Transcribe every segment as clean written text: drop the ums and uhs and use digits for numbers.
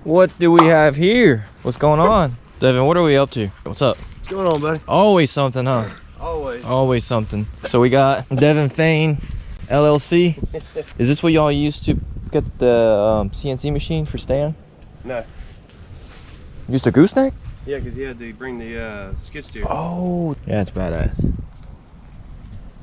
What do we have here? What's going on? Devin, what are we up to? What's up? What's going on, buddy? Always something, huh? Always. Always something. So we got Devin Fain LLC. Is this what y'all used to get the CNC machine for Stan? No. Used a gooseneck? Yeah, because he had to bring the skid steer. Oh, yeah, it's badass.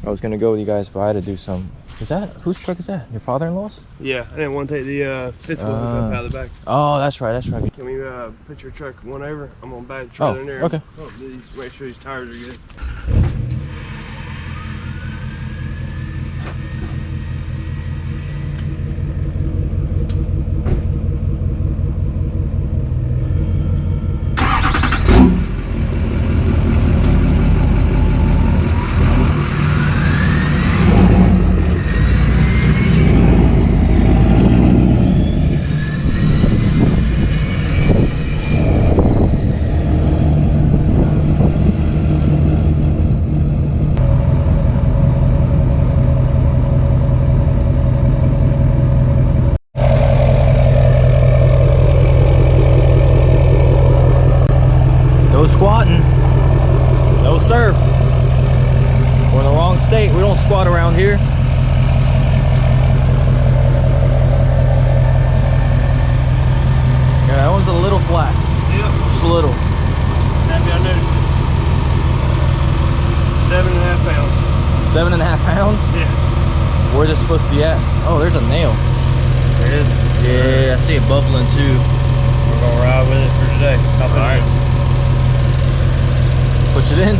I was gonna go with you guys, but I had to do some. Is that, whose truck is that? Your father-in-law's? Yeah, I didn't want to take the fifth wheel up out of the back. Oh, that's right, that's right. Can we put your truck one over? I'm gonna back the trailer in there. Okay. Oh, make sure these tires are good. No squatting. No sir. We're in the wrong state. We don't squat around here. Yeah, that one's a little flat. Yep. Just a little. Happy I noticed it. 7.5 pounds. 7.5 pounds? Yeah. Where's it supposed to be at? Oh, there's a nail. There it is. Yeah, I see it bubbling too. We're gonna ride with it for today. All right. Push it in. I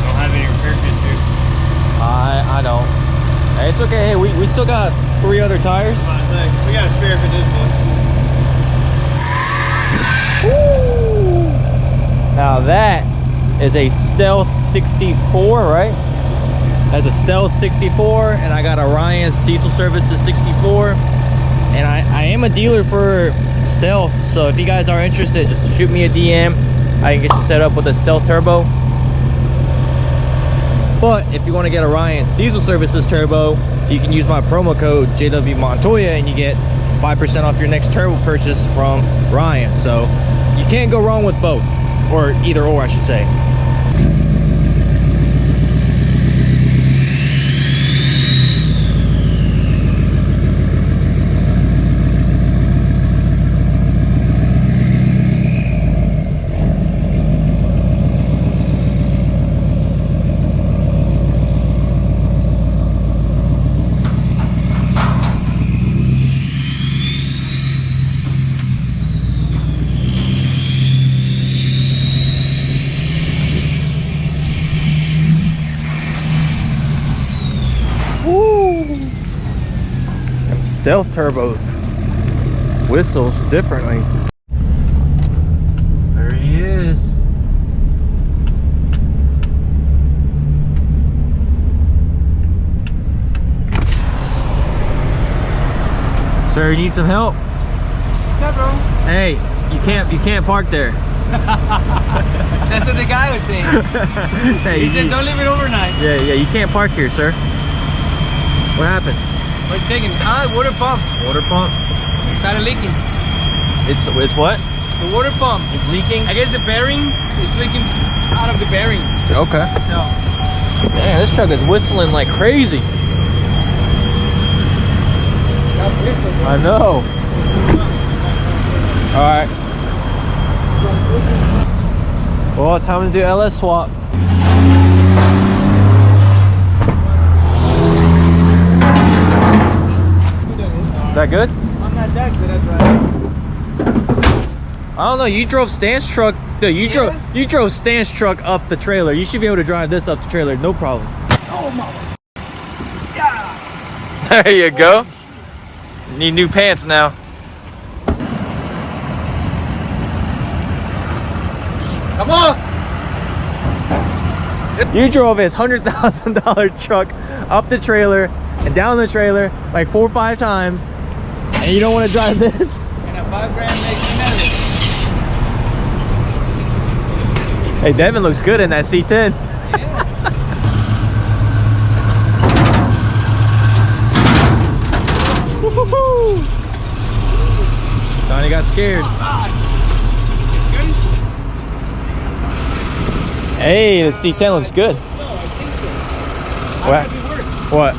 don't have any repair kits here. I don't. Hey, it's okay. Hey, we still got 3 other tires. That's what I say. We got a spare for this one. Woo! Now that is a Stealth 64, right? That's a Stealth 64, and I got a Ryan's Diesel Services 64. And I am a dealer for Stealth, so if you guys are interested, just shoot me a DM. I can get you set up with a Stealth turbo. But if you want to get a Ryan's Diesel Services turbo, you can use my promo code JW Montoya and you get 5% off your next turbo purchase from Ryan. So you can't go wrong with both, or either or I should say. Stealth turbos whistles differently. There he is. Sir, you need some help? What's up, bro? Hey, you can't park there. That's what the guy was saying. Hey, he said don't leave it overnight. Yeah, you can't park here, sir. What happened? We're taking water pump. Water pump? It started leaking. It's what? The water pump. It's leaking? I guess the bearing is leaking out of the bearing. Okay. So. Man, this truck is whistling like crazy. I know. Alright. Well, time to do LS swap. Is that good? I'm not that good at driving. I don't know. You drove Stan's truck. Dude, you drove Stan's truck up the trailer. You should be able to drive this up the trailer, no problem. Oh mama. Yeah. There you go. Need new pants now. Come on. You drove his $100,000 truck up the trailer and down the trailer like 4 or 5 times, and you don't want to drive this? And a $5 grand makes me nervous. Hey, Devin looks good in that C10. Yeah. Donnie got scared. Hey, the C10 looks good. No, I think so. What? What?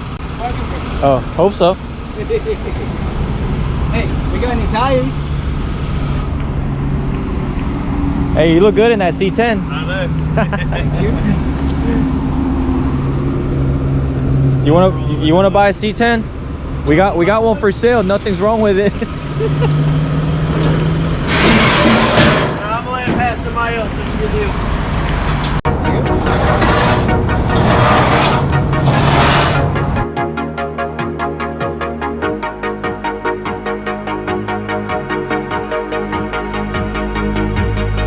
Oh, hope so. Hey, we got any tires? Hey, you look good in that C10. I know. Thank you. You wanna buy a C10? We got one for sale. Nothing's wrong with it. I'm gonna let it pass somebody else. It's a good deal.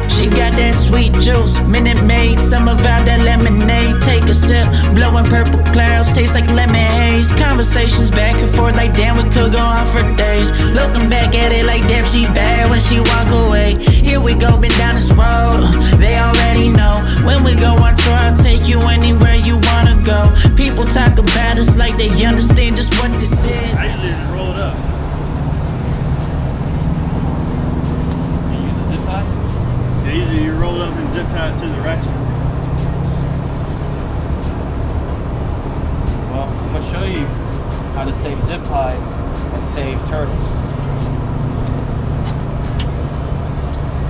She got that sweet juice, Minute Maid, summer vibe, that lemonade. Take a sip, blowing purple clouds, taste like lemon haze. Conversations back and forth like damn, we could go on for days. Looking back at it like damn, she bad when she walk away. Here we go, been down this road, they already know. When we go on tour, I'll take you anywhere you wanna go. People talk about us like they understand just what this is. I usually just roll it up. You use a zip tie? Yeah, usually you roll it up and zip tie it to the ratchet. Well, I'm gonna show you how to save zip ties and save turtles.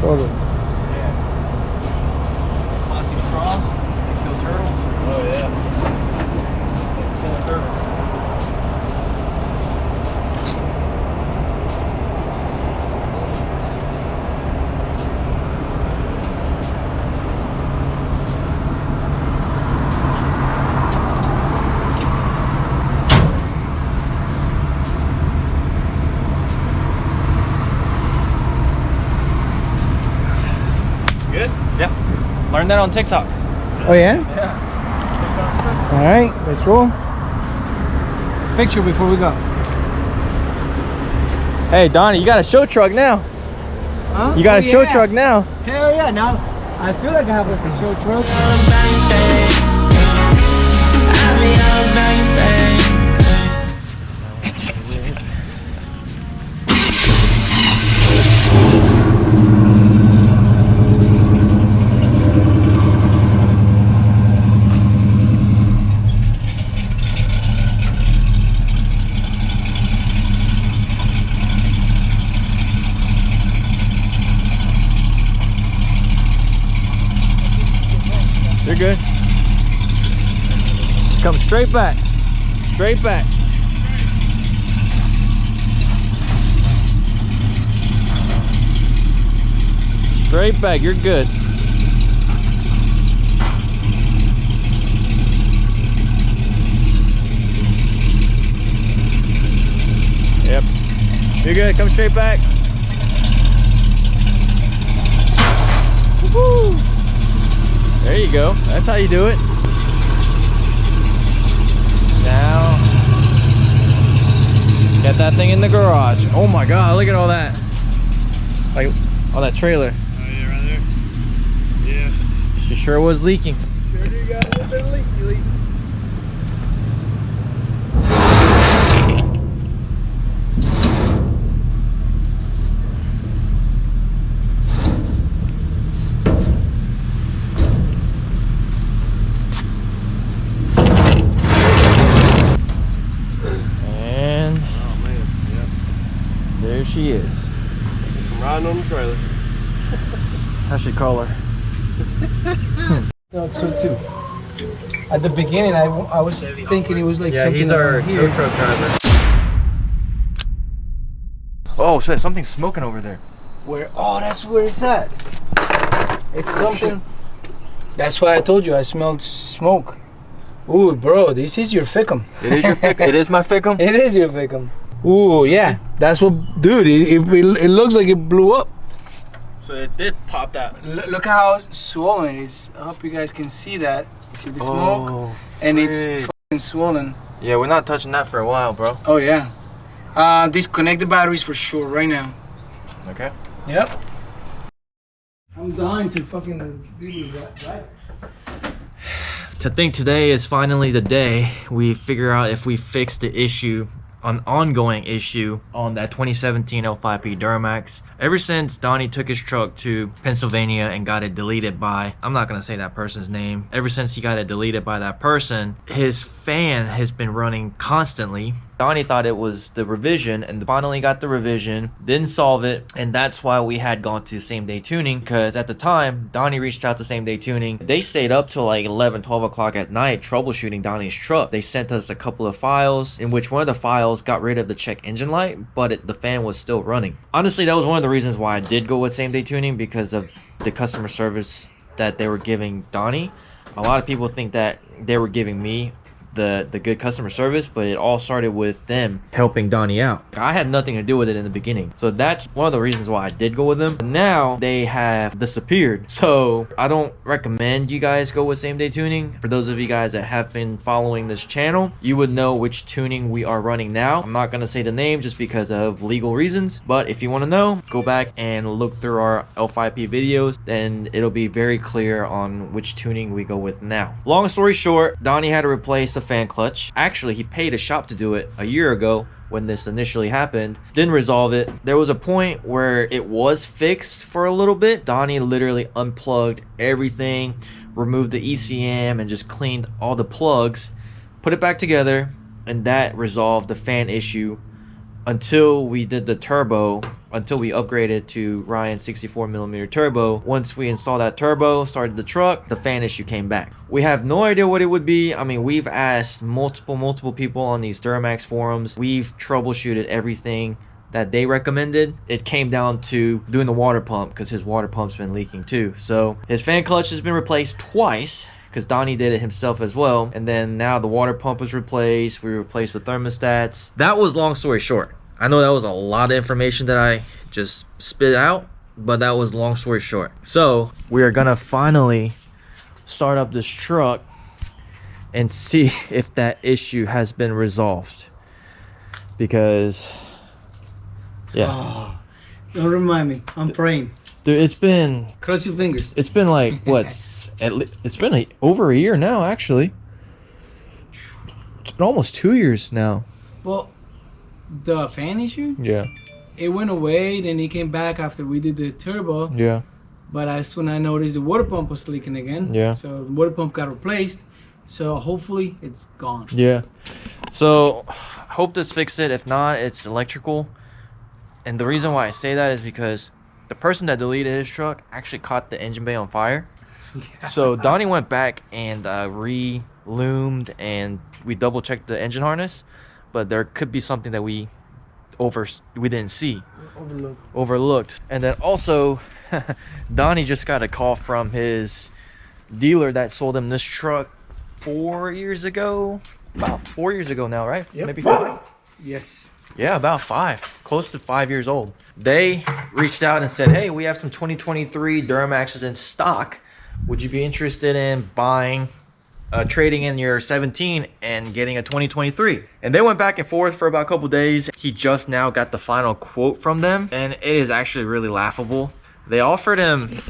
Totally. Yeah. Plastic straws, they kill turtles. Oh yeah. They kill a turtle. Good? Yep. Learned that on TikTok. Oh yeah? Yeah. All right, let's roll. Picture before we go. Hey, Donnie, you got a show truck now. Huh? You got Oh, a show yeah. truck now. Hell yeah, now I feel like I have a show truck. You're good. Just come straight back. Straight back. Straight back, you're good. Yep. You're good, come straight back. Woo-hoo. There you go. That's how you do it. Now, get that thing in the garage. Oh my God, look at all that. Like, all that trailer. Oh yeah, right there. Yeah. She sure was leaking. Sure do got a little bit of leak. And Oh man, yeah. there she is. I'm riding on the trailer. I should call her. No, so too. At the beginning, I was thinking it was like Yeah, something he's our around tow here. truck driver. Oh shit, something's smoking over there. Where? Oh, that's where it's at. It's something. That's why I told you I smelled smoke. Ooh, bro, this is your ficum. It is your ficum. It is my ficum. It is your ficum. Ooh, yeah. That's what, dude. It looks like it blew up. So it did pop that. Look how swollen it is. I hope you guys can see that. You see the smoke, and it's fucking swollen. Yeah, we're not touching that for a while, bro. Oh yeah. Disconnect the batteries for sure right now. Okay. Yep. I'm dying to fucking do that, right? To think today is finally the day we figure out if we fixed the issue an ongoing issue on that 2017 L5P Duramax. Ever since Donnie took his truck to Pennsylvania and got it deleted by, I'm not gonna say that person's name, ever since he got it deleted by that person, his fan has been running constantly. Donnie thought it was the revision, and finally got the revision, didn't solve it, and that's why we had gone to same day tuning, because at the time Donnie reached out to same day tuning. They stayed up till like 11-12 o'clock at night troubleshooting Donnie's truck. They sent us a couple of files, in which one of the files got rid of the check engine light, but the fan was still running. Honestly, that was one of the reasons why I did go with same day tuning, because of the customer service that they were giving Donnie. A lot of people think that they were giving me the good customer service, but it all started with them helping Donnie out. I had nothing to do with it in the beginning, so that's one of the reasons why I did go with them. Now they have disappeared, so I don't recommend you guys go with same day tuning. For those of you guys that have been following this channel, you would know which tuning we are running now. I'm not gonna say the name just because of legal reasons, but if you want to know, go back and look through our L5P videos, then it'll be very clear on which tuning we go with now. Long story short, Donnie had to replace the fan clutch. Actually, he paid a shop to do it a year ago when this initially happened. Didn't resolve it. There was a point where it was fixed for a little bit. Donnie literally unplugged everything, removed the ECM, and just cleaned all the plugs, put it back together, and that resolved the fan issue until we did the turbo, until we upgraded to Ryan's 64mm turbo. Once we installed that turbo, started the truck, the fan issue came back. We have no idea what it would be. I mean, we've asked multiple people on these Duramax forums. We've troubleshooted everything that they recommended. It came down to doing the water pump, because his water pump's been leaking too. So his fan clutch has been replaced twice, because Donnie did it himself as well. And then now the water pump was replaced. We replaced the thermostats. That was long story short. I know that was a lot of information that I just spit out, but that was long story short. So we are gonna finally start up this truck and see if that issue has been resolved, because Oh, don't remind me. I'm praying. dude, it's been, Cross your fingers. it's been like what, it's been over a year now. Actually, it's been almost 2 years now. Well, the fan issue, Yeah, it went away, then it came back after we did the turbo. yeah. But that's when I noticed the water pump was leaking again. Yeah. So the water pump got replaced. So hopefully it's gone. Yeah. So hope this fixed it. If not, it's electrical. And the reason why I say that is because the person that deleted his truck actually caught the engine bay on fire. Yeah. So Donnie went back and re-loomed, and we double checked the engine harness, but there could be something that we didn't see. Overlooked. And then also Donnie just got a call from his dealer that sold him this truck 4 years ago. About 4 years ago now, right? Yep. Maybe 5. Yes. Yeah, about 5, close to 5 years old. They reached out and said, hey, we have some 2023 Duramaxes in stock. Would you be interested in buying, trading in your 17 and getting a 2023? And they went back and forth for about a couple days. He just now got the final quote from them, and it is actually really laughable. They offered him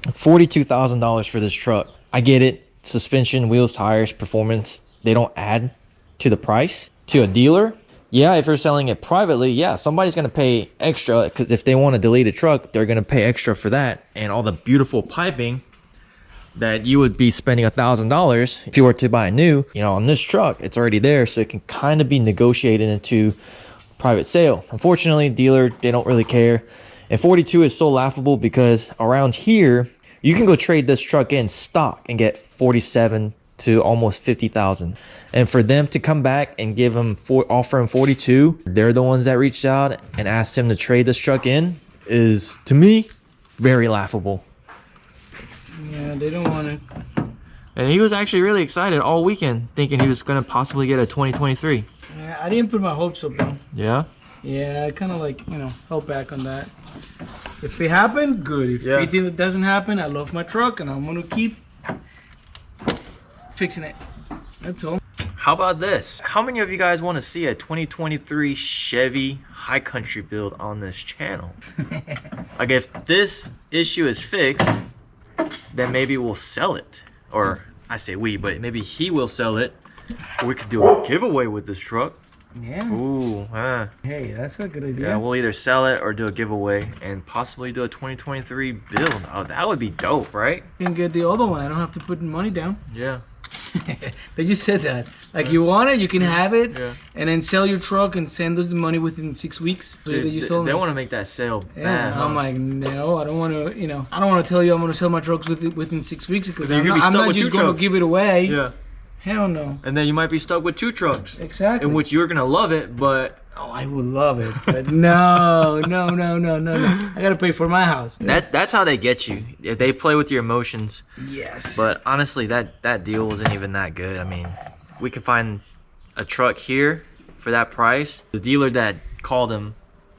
$42,000 for this truck. I get it. Suspension, wheels, tires, performance, they don't add to the price. To a dealer, yeah, if you're selling it privately, yeah, somebody's going to pay extra, because if they want to delete a truck, they're going to pay extra for that. And all the beautiful piping that you would be spending $1,000 if you were to buy a new, you know, on this truck, it's already there, so it can kind of be negotiated into private sale. Unfortunately, dealer, they don't really care. And 42 is so laughable because around here, you can go trade this truck in stock and get 47 to almost 50,000. And for them to come back and give him offer him 42, they're the ones that reached out and asked him to trade this truck in, is, to me, very laughable. Yeah, they don't want it. And he was actually really excited all weekend, thinking he was going to possibly get a 2023. Yeah, I didn't put my hopes up though. Yeah? Yeah, I kind of like, you know, held back on that. If it happened, good. If Yeah. it doesn't happen, I love my truck and I'm going to keep fixing it. That's all. How about this? How many of you guys want to see a 2023 Chevy High Country build on this channel? Like, if this issue is fixed, then maybe we'll sell it. Or I say we, but maybe he will sell it. Or we could do a giveaway with this truck. Yeah. Ooh, huh. Hey, that's a good idea. Yeah, we'll either sell it or do a giveaway and possibly do a 2023 build. Oh, that would be dope, right? You can get the other one. I don't have to put money down. Yeah. They just said that. Like, you want it, you can have it, Yeah. and then sell your truck and send us the money within 6 weeks. So Dude, they just told they me. want to make that sale Yeah, bad. Huh? I'm like, no, I don't want to. You know, I don't want to tell you I'm going to sell my trucks within 6 weeks because You're I'm gonna be not, I'm stuck not with just two going to trucks. give it away. Yeah. Hell no. And then you might be stuck with 2 trucks. Exactly. In which you're gonna love it, but Oh, I would love it, but no. I gotta pay for my house. that's how they get you. They play with your emotions. Yes. But honestly, that deal wasn't even that good. I mean, we could find a truck here for that price. The dealer that called him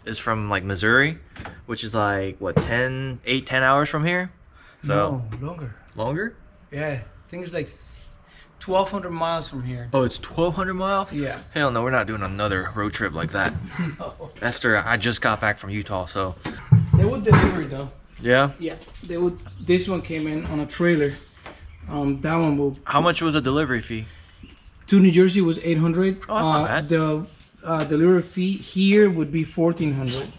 is from like Missouri, which is like what 10 hours from here. So no, longer. longer? Yeah, I think it's like 1,200 miles from here. Oh, it's 1,200 miles? Yeah. Hell no, we're not doing another road trip like that. No. After I just got back from Utah, so. They would deliver it though. Yeah? Yeah, they would. This one came in on a trailer. That one will. How much was a delivery fee? To New Jersey was 800. Oh, that's not bad. The delivery fee here would be 1,400.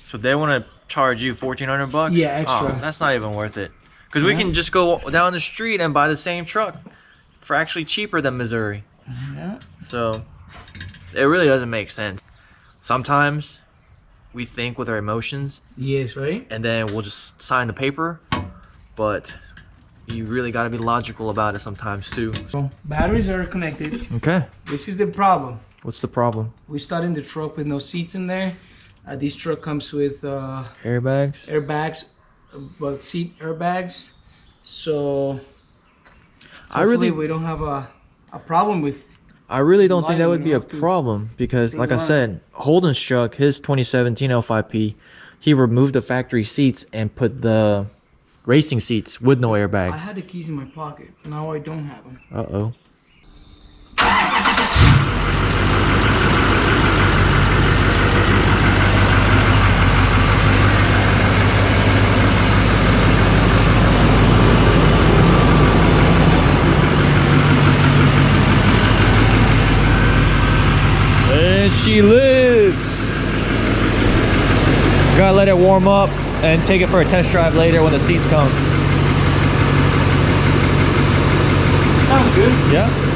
So they want to charge you 1,400 bucks? Yeah, extra. Oh, that's not even worth it. Because we can just go down the street and buy the same truck for actually cheaper than Missouri. Yeah. So it really doesn't make sense. Sometimes we think with our emotions Yes, right. and then we'll just sign the paper, but you really got to be logical about it sometimes too. So batteries are connected. Okay. This is the problem. What's the problem? We started the truck with no seats in there. This truck comes with Airbags? airbags, but seat airbags. So I really we don't have a problem with. I really don't think that Lighting would be a up to problem because, bring like I them on. said, Holden's truck, his 2017 L5P, he removed the factory seats and put the racing seats with no I airbags. had the keys in my pocket. Now I don't have them. Uh-oh. And she lives. Gotta let it warm up and take it for a test drive later when the seats come. Sounds good. Yeah.